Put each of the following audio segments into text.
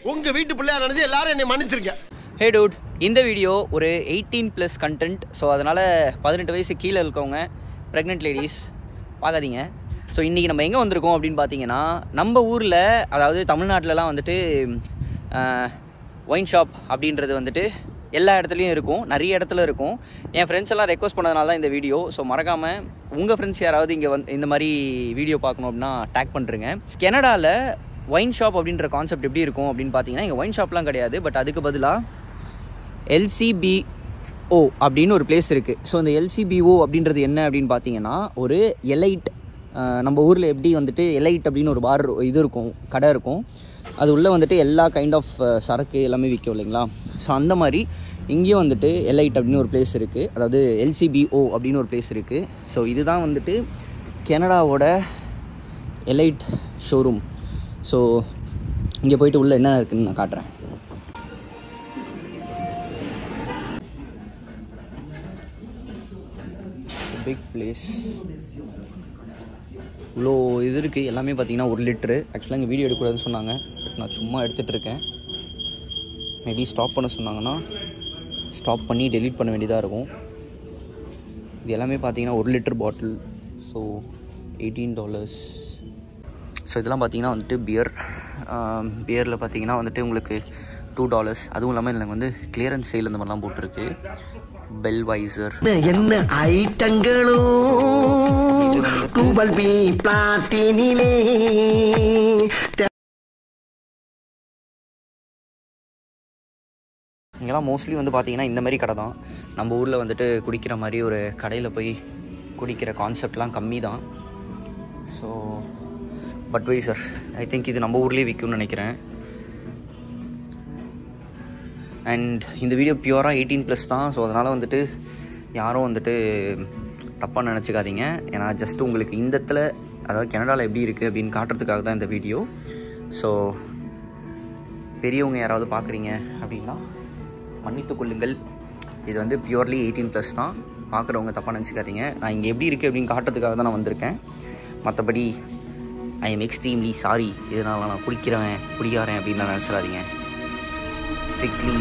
உங்க வீட்டு பிள்ளையா நினைச்சு எல்லாரும் என்னை மன்னிச்சிருங்க. ஹே டூட், இந்த வீடியோ ஒரு 18+ கண்டென்ட். ஸோ அதனால் 18 வயசு கீழே இருக்கவங்க ப்ரெக்னென்ட் லேடிஸ் பார்க்காதீங்க. ஸோ இன்றைக்கி நம்ம எங்கே வந்திருக்கோம் அப்படின்னு பார்த்தீங்கன்னா, நம்ம ஊரில் அதாவது தமிழ்நாட்டிலலாம் வந்துட்டு ஒயின் ஷாப் அப்படின்றது வந்துட்டு எல்லா இடத்துலையும் இருக்கும், நிறைய இடத்துல இருக்கும். என் ஃப்ரெண்ட்ஸ் எல்லாம் ரெக்வஸ்ட் பண்ணதுனால தான் இந்த வீடியோ. ஸோ மறக்காமல் உங்கள் ஃப்ரெண்ட்ஸ் யாராவது இங்கே இந்த மாதிரி வீடியோ பார்க்கணும் அப்படின்னா டேக் பண்ணுறேங்க. கனடாவில் ஒயின் ஷாப் அப்படின்ற கான்செப்ட் எப்படி இருக்கும் அப்படின்னு பார்த்தீங்கன்னா, இங்கே ஒயின் ஷாப்லாம் கிடையாது. பட் அதுக்கு பதிலாக LCBO அப்படின்னு ஒரு பிளேஸ் இருக்குது. ஸோ இந்த LCBO அப்படின்றது என்ன அப்படின்னு பார்த்தீங்கன்னா, ஒரு எலைட், நம்ம ஊரில் எப்படி வந்துட்டு எலைட் அப்படின்னு ஒரு பார் இது இருக்கும், கடை இருக்கும். அது உள்ளே வந்துட்டு எல்லா கைண்ட் ஆஃப் சரக்கு எல்லாமே விற்கும் இல்லைங்களா. ஸோ அந்த மாதிரி இங்கேயும் வந்துட்டு எலைட் அப்படின்னு ஒரு பிளேஸ் இருக்குது, அதாவது LCBO அப்படின்னு ஒரு பிளேஸ் இருக்குது. ஸோ இதுதான் வந்துட்டு கனடாவோட எலைட் ஷோரூம். ஸோ இங்கே போயிட்டு உள்ளே என்ன இருக்குதுன்னு நான் காட்டுறேன். பிக் பிளேஸ், இவ்வளோ இது இருக்குது. எல்லாமே பார்த்தீங்கன்னா 1 லிட்ரு. ஆக்சுவலாக இங்கே வீடியோ எடுக்கக்கூடாதுன்னு சொன்னாங்க, பட் நான் சும்மா எடுத்துகிட்டு இருக்கேன். மேபி ஸ்டாப் பண்ண சொன்னாங்கன்னா ஸ்டாப் பண்ணி டெலீட் பண்ண வேண்டியதாக இருக்கும். இது எல்லாமே பார்த்தீங்கன்னா 1 லிட்டர் பாட்டில். ஸோ $18. ஸோ இதெல்லாம் பார்த்தீங்கன்னா வந்துட்டு பியரில் பார்த்தீங்கன்னா வந்துட்டு உங்களுக்கு $2. அதுவும் இல்லாமல் இதில் வந்து கிளியரன்ஸ் சேல் இந்த மாதிரிலாம் போட்டிருக்கு. பெல்வைசர் என்ன ஐட்டங்களோ டூபல் பி பிளாட்டினிலே. இங்கெல்லாம் மோஸ்ட்லி வந்து பார்த்தீங்கன்னா இந்த மாதிரி கடை தான். நம்ம ஊரில் வந்துட்டு குடிக்கிற மாதிரி ஒரு கடையில் போய் குடிக்கிற கான்செப்ட்லாம் கம்மி தான். ஸோ பட்வைசர் ஐ திங்க் இது நம்ம ஊர்லேயே விற்கும்னு நினைக்கிறேன். அண்ட் இந்த வீடியோ பியூராக 18+ தான். ஸோ அதனால் வந்துட்டு யாரும் வந்துட்டு தப்பாக நினச்சிக்காதீங்க. ஏன்னா ஜஸ்ட் உங்களுக்கு இந்த இடத்துல, அதாவது கனடாவில் எப்படி இருக்குது அப்படின்னு காட்டுறதுக்காக தான் இந்த வீடியோ. ஸோ பெரியவங்க யாராவது பார்க்குறீங்க அப்படின்னா மன்னித்து கொள்ளுங்கள். இது வந்து பியூர்லி 18+ தான். பார்க்குறவங்க தப்பாக நினச்சிக்காதீங்க. நான் இங்கே எப்படி இருக்குது அப்படின்னு காட்டுறதுக்காக தான் நான் வந்திருக்கேன். மற்றபடி ஐ எம் எக்ஸ்ட்ரீம்லி சாரி. இதனால் நான் குடிக்காரன் அப்படின்னு நான் நினச்சிடாதீங்க. ஸ்ட்ரிக்ட்லி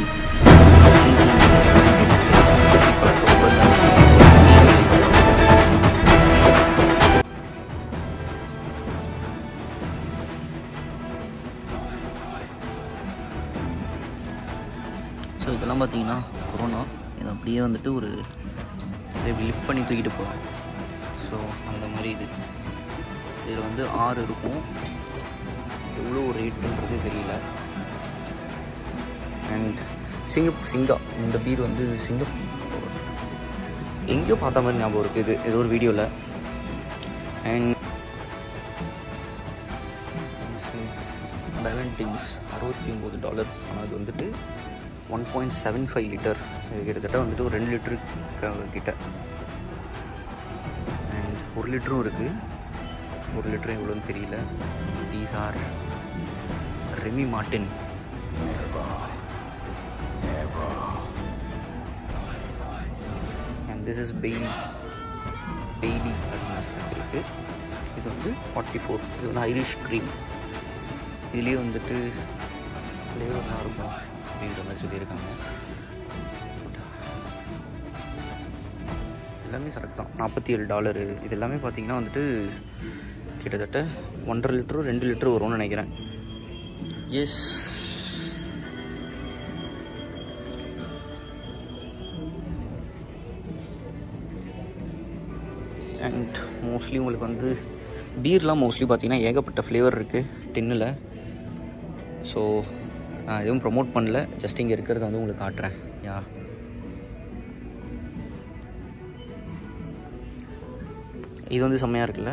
ஸோ இதெல்லாம் பார்த்தீங்கன்னா கொரோனா, இது அப்படியே வந்துட்டு ஒரு இதை லிஃப்ட் பண்ணி தூக்கிட்டு போகிறோம். ஸோ அந்த மாதிரி இதில் வந்து 6 இருக்கும். எவ்வளோ ரேட்டுன்றது தெரியல. அண்ட் சிங்கா இந்த பீர் வந்து சிங்கப்பூர் எங்கேயோ பார்த்த மாதிரி ஞாபகம் இருக்குது ஏதோ ஒரு வீடியோவில். And Valentine's $69. ஆனால் அது வந்துட்டு 1.75 லிட்டர். இது கிட்டத்தட்ட வந்துட்டு ஒரு 2 லிட்டரு கிட்ட. அண்ட் 1 லிட்டரும் இருக்குது. 1 லிட்டரும் எவ்வளோன்னு தெரியல. These are Remy Martin. And this is Bailey அப்படின்னு இருக்குது. இது வந்து 44. இது வந்து ஐரிஷ் க்ரீம். இதுலேயே வந்துட்டு ஃப்ளேவர்லாம் இருக்கும் அப்படின்ற மாதிரி சொல்லியிருக்காங்க. எல்லாமே சரக்கு தான். $47. இது எல்லாமே பார்த்தீங்கன்னா வந்துட்டு கிட்டத்தட்ட 1.5 லிட்டரும் 2 லிட்டரும் வரும்னு நினைக்கிறேன். எஸ், அண்ட் மோஸ்ட்லி உங்களுக்கு வந்து பீர்லாம் மோஸ்ட்லி பார்த்தீங்கன்னா ஏகப்பட்ட ஃப்ளேவர் இருக்குது டின்னில். ஸோ நான் எதுவும் ப்ரொமோட் பண்ணல, ஜஸ்ட் இங்கே இருக்கிறத வந்து உங்களுக்கு காட்டுறேன். யா, இது வந்து செம்மையாக இருக்குல்ல,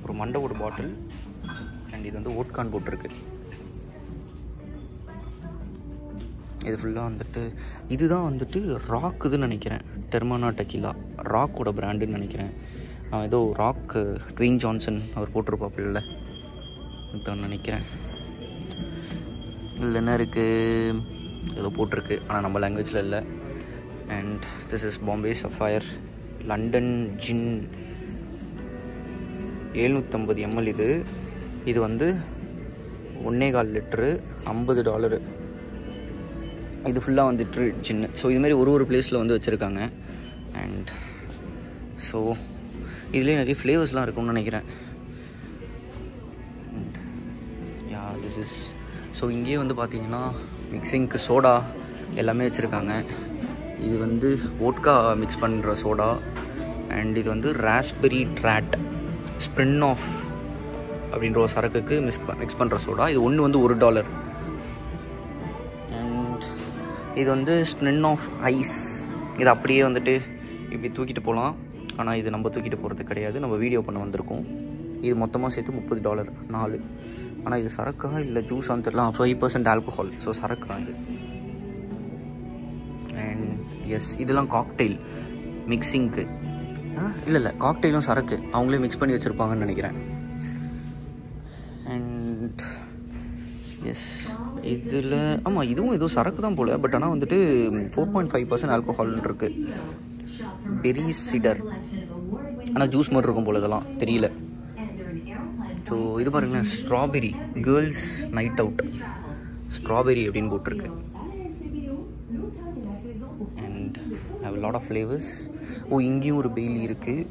ஒரு மண்டவோட பாட்டில். அண்ட் இது வந்து ஓட்கான் போட்டிருக்கு. இது ஃபுல்லாக வந்துட்டு இதுதான் வந்துட்டு ராக்குதுன்னு நினைக்கிறேன். டெர்மானா டெக்கிலா ராக்கோட பிராண்டுன்னு நினைக்கிறேன். ஏதோ ராக் ட்வின் ஜான்சன் அவர் போட்டிருப்பாப்பில்ல, இதுதான் நினைக்கிறேன். இதில் என்ன இருக்குது, ஏதோ போட்டிருக்கு, ஆனால் நம்ம லாங்குவேஜில் இல்லை. And this is Bombay sapphire London gin 750 ml. இது வந்து 1.25 லிட்டரு $50. இது ஃபுல்லாக வந்துட்டு சின்ன. ஸோ இதுமாரி ஒரு பிளேஸில் வந்து வச்சுருக்காங்க. அண்ட் ஸோ இதுலேயே நிறைய ஃப்ளேவர்ஸ்லாம் இருக்கும்னு நினைக்கிறேன். Yeah this is. ஸோ இங்கேயே வந்து பார்த்தீங்கன்னா மிக்சிங்க்கு சோடா எல்லாமே வச்சுருக்காங்க. இது வந்து வோட்கா மிக்ஸ் பண்ணுற சோடா. அண்ட் இது வந்து ராஸ்பெரி ட்ராட் ஸ்ப்ரின் ஆஃப் அப்படின்ற ஒரு சரக்குக்கு மிக்ஸ் பண்ணுற சோடா. இது ஒன்று வந்து $1. அண்ட் இது வந்து ஸ்ப்ரின் ஆஃப் ஐஸ். இது அப்படியே வந்துட்டு இப்படி தூக்கிட்டு போகலாம். ஆனால் இது நம்ம தூக்கிட்டு போகிறது கிடையாது, நம்ம வீடியோ பண்ண வந்திருக்கோம். இது மொத்தமாக சேர்த்து $30 4. ஆனால் இது சரக்கா இல்லை ஜூஸான்னு தெரியலாம். 5% ஆல்கஹால். ஸோ சரக்கு தான் இது. அண்ட் எஸ், இதெல்லாம் காக்டெயில் மிக்சிங்க்கு. இல்லை காக்டெயிலும் சரக்கு அவங்களே மிக்ஸ் பண்ணி வச்சுருப்பாங்கன்னு நினைக்கிறேன். அண்ட் எஸ், இதில் ஆமாம் இதுவும் ஏதோ சரக்கு தான் போல். பட் ஆனால் வந்துட்டு 4.5% ஆல்கஹால்னு இருக்குது. பெரி சிடர். ஆனால் ஜூஸ் மாதிரி இருக்கும் போல், இதெல்லாம் தெரியல. ஸோ இது பாருங்களேன், strawberry girls night out strawberry அப்படின்னு போட்டிருக்கு. And have lot of flavours. இங்கேயும் ஒரு பெய்லி இருக்குது.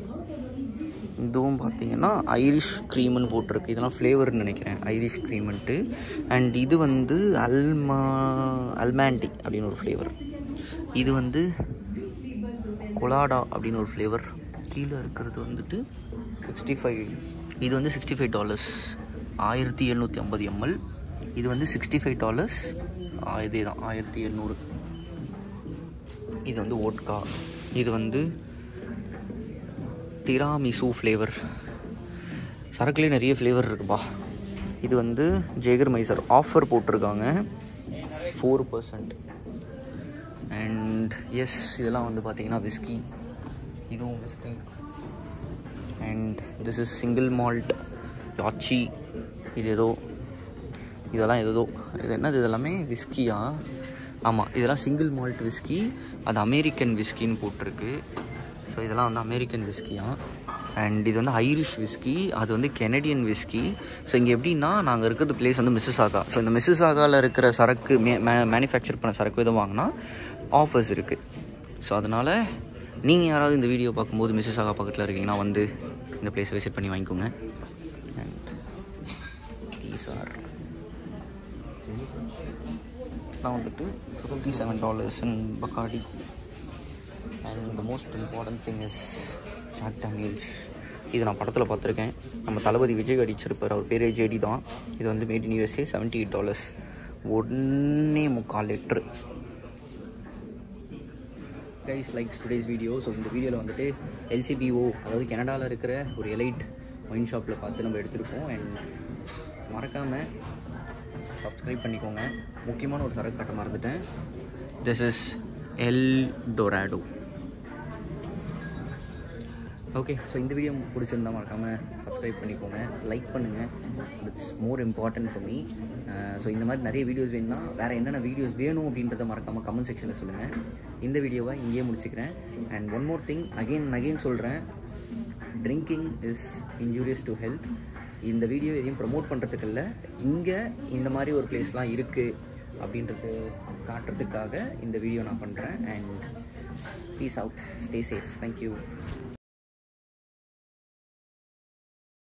இதுவும் பார்த்தீங்கன்னா ஐரிஷ் க்ரீம்னு போட்டிருக்கு. இதெல்லாம் ஃப்ளேவர்னு நினைக்கிறேன், ஐரிஷ் க்ரீம்ன்ட்டு. அண்ட் இது வந்து அல்மாண்டி அப்படின்னு ஒரு ஃப்ளேவர். இது வந்து கொலாடா அப்படின்னு ஒரு ஃப்ளேவர். கீழே இருக்கிறது வந்துட்டு 65. இது வந்து $65 1750 ml. இது வந்து $65 இதே தான் 1700. இது வந்து வோட்கா. இது வந்து டிராமிசு ஃப்ளேவர். சரக்குலேயே நிறைய ஃப்ளேவர் இருக்குப்பா. இது வந்து ஜேகர் மைசர் ஆஃபர் போட்டிருக்காங்க 4%. அண்ட் எஸ், இதெல்லாம் வந்து பார்த்தீங்கன்னா விஸ்கி. இதுவும் whisky. And this is single malt யாச்சி. இதெல்லாம் ஏதோ இது என்னது, இதெல்லாமே விஸ்கியா? ஆமாம், இதெல்லாம் சிங்கிள் மால்ட் விஸ்கி. அது அமெரிக்கன் விஸ்கின்னு போட்டிருக்கு. ஸோ இதெல்லாம் வந்து அமெரிக்கன் விஸ்கியா. அண்ட் இது வந்து ஐரிஷ் விஸ்கி. அது வந்து கெனடியன் விஸ்கி. ஸோ இங்கே எப்படின்னா, நாங்கள் இருக்கிற பிளேஸ் வந்து மிசிசாகா. ஸோ இந்த மிசிசாகாவில் இருக்கிற சரக்கு மேனுஃபேக்சர் பண்ண சரக்கு எதுவும் வாங்கினா ஆஃபர்ஸ் இருக்குது. ஸோ அதனால் நீங்கள் யாராவது இந்த வீடியோ பார்க்கும்போது மிசிசாகா பக்கத்தில் இருக்கீங்கன்னா வந்து இந்த பிளேஸை விசிட் பண்ணி வாங்கிக்கோங்க. அண்ட் தீஸ் ஆர் நான் வந்துட்டு $57 in Bacardi. And the most important thing is Jack Daniels. இது நான் படத்தில் பார்த்துருக்கேன். நம்ம தளபதி விஜய் அடிச்சிருப்பார், அவர் பேர் ஜேடி தான். இது வந்து made in USA $78 1.25 litre. Guys likes today's video. So இந்த வீடியோவில் வந்துட்டு LCBO, அதாவது கனடாவில் இருக்கிற ஒரு எலைட் ஒயின் ஷாப்பில் பார்த்து நம்ம எடுத்திருக்கோம். அண்ட் மறக்காமல் சப்ஸ்கிரைப் பண்ணிக்கோங்க. முக்கியமான ஒரு சரக்கு காட்ட மறந்துட்டேன். This is L Dorado. Okay, so இந்த வீடியோ பிடிச்சிருந்தா மறக்காமல் சப்ஸ்கிரைப் பண்ணிக்கோங்க, லைக் பண்ணுங்கள். It's more important for me. So இந்த மாதிரி நிறைய வீடியோஸ் வேணும்னா வேறு என்னென்ன வீடியோஸ் வேணும் அப்படின்றத மறக்காமல் கமெண்ட் செக்ஷனில் சொல்லுங்கள். இந்த வீடியோவை இங்கேயே முடிச்சுக்கிறேன். And one more thing, again சொல்கிறேன், drinking is injurious to health. இந்த வீடியோ எதையும் ப்ரமோட் பண்ணுறதுக்கு இல்லை, இங்கே இந்த மாதிரி ஒரு பிளேஸ்லாம் இருக்குது அப்படின்றது காட்டுறதுக்காக இந்த வீடியோ நான் பண்ணுறேன். And peace out, stay safe, thank you.